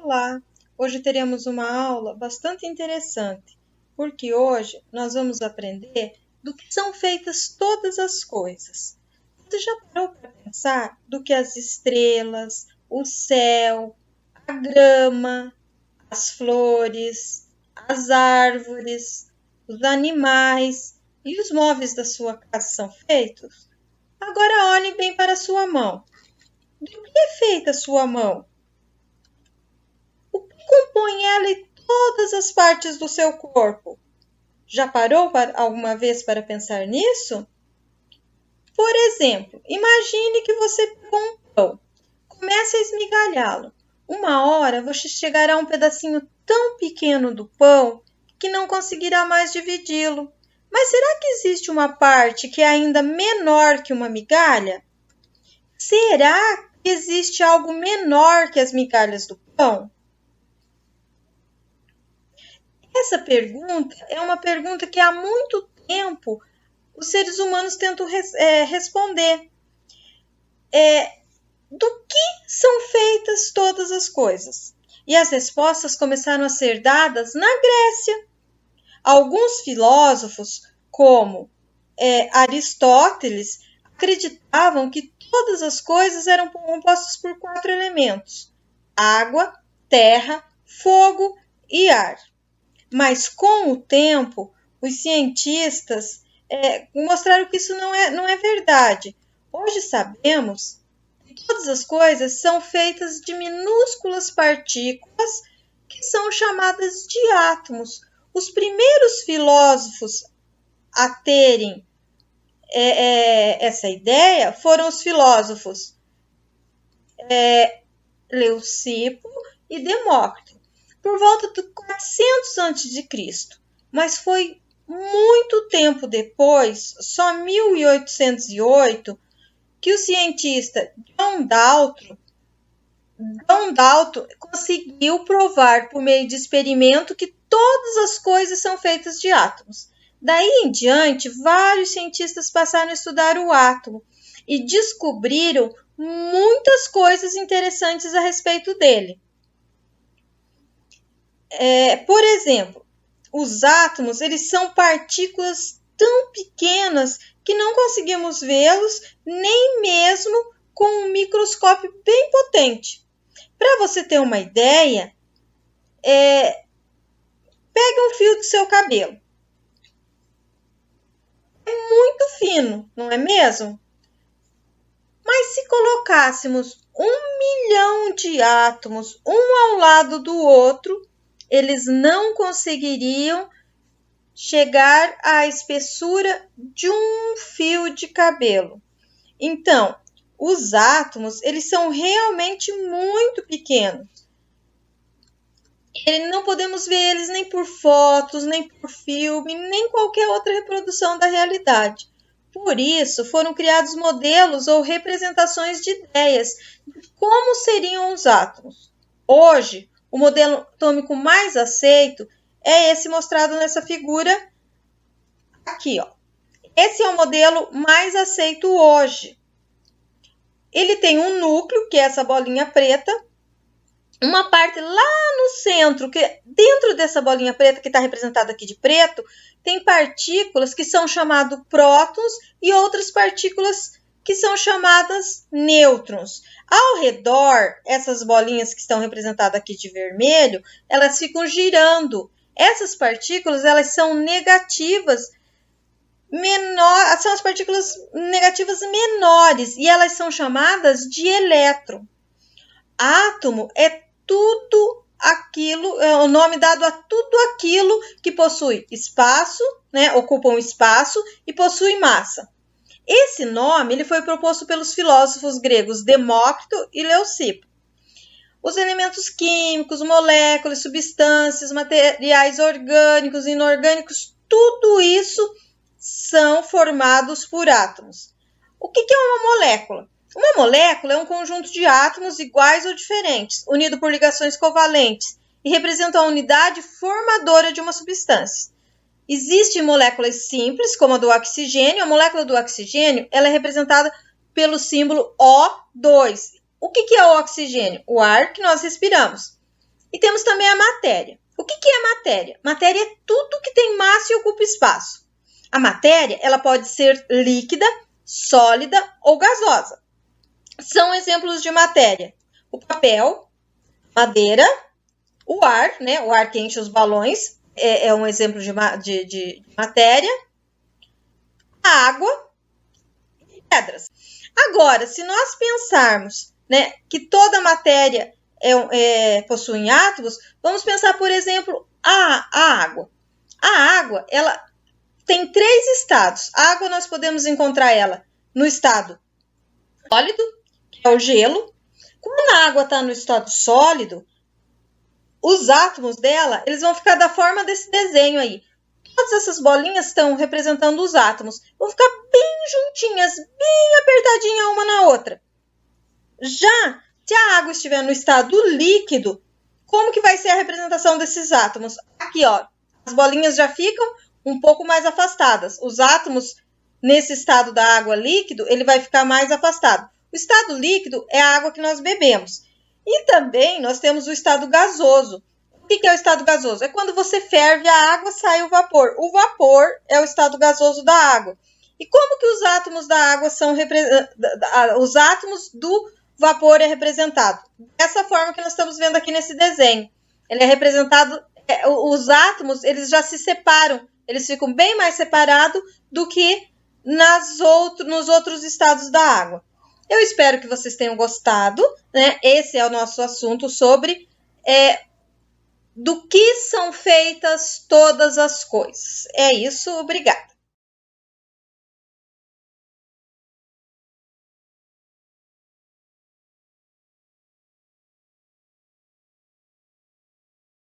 Olá! Hoje teremos uma aula bastante interessante, porque hoje nós vamos aprender do que são feitas todas as coisas. Você já parou para pensar do que as estrelas, o céu, a grama, as flores, as árvores, os animais e os móveis da sua casa são feitos? Agora olhe bem para a sua mão. Do que é feita a sua mão? O que compõe ela e todas as partes do seu corpo? Já parou alguma vez para pensar nisso? Por exemplo, imagine que você pegou um pão, comece a esmigalhá-lo. Uma hora você chegará a um pedacinho tão pequeno do pão que não conseguirá mais dividi-lo. Mas será que existe uma parte que é ainda menor que uma migalha? Será que existe algo menor que as migalhas do pão? Essa pergunta é uma pergunta que há muito tempo os seres humanos tentam responder. Do que são feitas todas as coisas? E as respostas começaram a ser dadas na Grécia. Alguns filósofos, como Aristóteles, acreditavam que todas as coisas eram compostas por 4 elementos: água, terra, fogo e ar. Mas com o tempo, os cientistas mostraram que isso não é verdade. Hoje sabemos que todas as coisas são feitas de minúsculas partículas que são chamadas de átomos. Os primeiros filósofos a terem essa ideia foram os filósofos Leucipo e Demócrito, por volta de 400 a.C., mas foi muito tempo depois, só 1808, que o cientista John Dalton conseguiu provar por meio de experimento que todas as coisas são feitas de átomos. Daí em diante, vários cientistas passaram a estudar o átomo e descobriram muitas coisas interessantes a respeito dele. Por exemplo, os átomos, eles são partículas tão pequenas que não conseguimos vê-los nem mesmo com um microscópio bem potente. Para você ter uma ideia, pegue um fio do seu cabelo. É muito fino, não é mesmo? Mas se colocássemos 1.000.000 de átomos um ao lado do outro, eles não conseguiriam chegar à espessura de um fio de cabelo. Então, os átomos, eles são realmente muito pequenos. Não podemos ver eles nem por fotos, nem por filme, nem qualquer outra reprodução da realidade. Por isso, foram criados modelos ou representações de ideias de como seriam os átomos. Hoje, o modelo atômico mais aceito é esse mostrado nessa figura aqui, ó. Esse é o modelo mais aceito hoje. Ele tem um núcleo, que é essa bolinha preta, uma parte lá no centro, que dentro dessa bolinha preta, que está representada aqui de preto, tem partículas que são chamadas prótons e outras partículas que são chamadas nêutrons. Ao redor, essas bolinhas que estão representadas aqui de vermelho, elas ficam girando. Essas partículas, elas são negativas, são as partículas negativas menores, e elas são chamadas de elétron. Átomo é tudo aquilo, é o nome dado a tudo aquilo que possui espaço, ocupa um espaço e possui massa. Esse nome ele foi proposto pelos filósofos gregos Demócrito e Leucipo. Os elementos químicos, moléculas, substâncias, materiais orgânicos, inorgânicos, tudo isso são formados por átomos. O que é uma molécula? Uma molécula é um conjunto de átomos iguais ou diferentes, unido por ligações covalentes, e representa a unidade formadora de uma substância. Existem moléculas simples, como a do oxigênio. A molécula do oxigênio ela é representada pelo símbolo O2. O que é o oxigênio? O ar que nós respiramos. E temos também a matéria. O que é matéria? Matéria é tudo que tem massa e ocupa espaço. A matéria, ela pode ser líquida, sólida ou gasosa. São exemplos de matéria: o papel, madeira, o ar, né? O ar que enche os balões é um exemplo de matéria, a água e pedras. Agora, se nós pensarmos, né, que toda matéria possui átomos, vamos pensar, por exemplo, a água. A água, ela tem 3 estados. A água nós podemos encontrar ela no estado sólido, que é o gelo. Quando a água está no estado sólido, os átomos dela, eles vão ficar da forma desse desenho aí. Todas essas bolinhas estão representando os átomos. Vão ficar bem juntinhas, bem apertadinhas uma na outra. Já se a água estiver no estado líquido, como que vai ser a representação desses átomos? Aqui, ó, as bolinhas já ficam um pouco mais afastadas. Os átomos, nesse estado da água líquido, ele vai ficar mais afastado. O estado líquido é a água que nós bebemos. E também nós temos o estado gasoso. O que é o estado gasoso? É quando você ferve a água, sai o vapor. O vapor é o estado gasoso da água. E como que os átomos da água são os átomos do vapor é representado? Dessa forma que nós estamos vendo aqui nesse desenho. Ele é representado, os átomos, eles já se separam. Eles ficam bem mais separados do que nos outros estados da água. Eu espero que vocês tenham gostado, né? Esse é o nosso assunto sobre do que são feitas todas as coisas. É isso, obrigada.